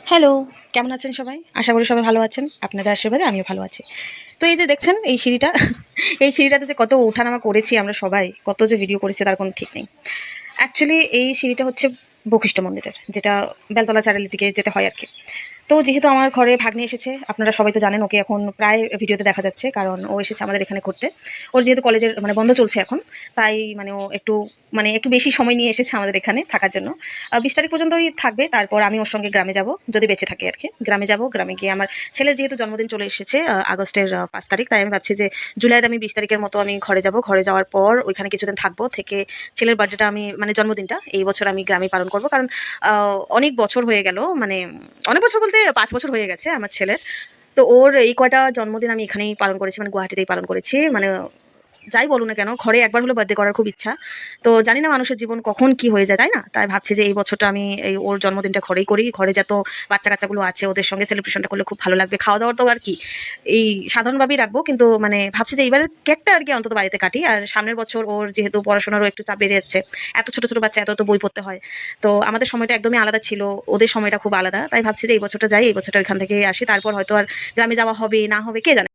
Hello, কেমন আছেন সবাই? আশা করি সবাই ভালো আছেন। আপনাদের আশীর্বাদে আমিও ভালো আছি। তো এই যে দেখছেন এই সিঁড়িটা, এই সিঁড়িটাতে যে কত ওঠানামা করেছি আমরা সবাই, কত যে ভিডিও করেছি তার কোনো ঠিক নেই। অ্যাকচুয়ালি এই সিঁড়িটা হচ্ছে বশিষ্ঠ মন্দিরের, যেটা বেলতলা চারিয়ালির দিকে যেতে হয় আরকি। তো যেহেতু আমার ঘরে ভাগ্নে এসেছে, আপনারা সবাই তো জানেন ওকে এখন প্রায় ভিডিওতে দেখা যাচ্ছে। কারণ ও এসেছে আমাদের এখানে ঘুরতে। ওর যেহেতু কলেজের বন্ধ চলছে এখন, তাই ও একটু বেশি সময় নিয়ে এসেছে আমাদের এখানে থাকার জন্য। ২০ তারিখ পর্যন্তই থাকবে। তারপর আমি ওর সঙ্গে গ্রামে যাব, যদি বেঁচে থাকি আরকি। গ্রামে যাব, গ্রামে গিয়ে আমার ছেলের যেহেতু জন্মদিন চলে এসেছে আগস্টের ৫ তারিখ, তাই আমি ভাবছি যে জুলাইয়ের আমি ২০ তারিখের মতো আমি ঘরে যাব। ঘরে যাওয়ার পর ওইখানে কিছুদিন থাকবো, থেকে ছেলের বার্থডেটা আমি জন্মদিনটা এই বছর আমি গ্রামেই পালন করব। কারণ অনেক বছর হয়ে গেল, অনেক বছর বলতে ৫ বছর হয়ে গেছে আমার ছেলের। তো ওর এই কয়টা জন্মদিন আমি এখানেই পালন করেছি, গুয়াহাটিতেই পালন করেছি। যাই বলুন না কেন, ঘরে একবার হলেও বার্থডে করার খুব ইচ্ছা। তো জানি না মানুষের জীবন কখন কি হয়ে যায়, তাই না? তাই ভাবছি যে এই বছরটা আমি এই ওর জন্মদিনটা ঘরেই করি। ঘরে যত বাচ্চা-কাচ্চাগুলো আছে ওদের সঙ্গে সেলিব্রেশনটা করলে খুব ভালো লাগবে। খাওয়া-দাওয়া তো আর কি এই সাধারণভাবেই রাখবো। কিন্তু ভাবছি যে এইবারের কেকটা আরকি অন্তত বাড়িতে কাটি। আর সামনের বছর ওর যেহেতু পড়াশোনারও একটু চাপ বেড়ে যাচ্ছে। এত ছোট, ছোট বাচ্চা, এত বই পড়তে হয়। তো আমাদের সময়টা একদমই আলাদা ছিল। ওদের সময়টা খুব আলাদা। তাই ভাবছি যে এই বছরটা যাই, এই বছরটা ওইখান থেকেই আসি। তারপর হয়তো আর গ্রামে যাওয়া হবে, না হবে কে জানে?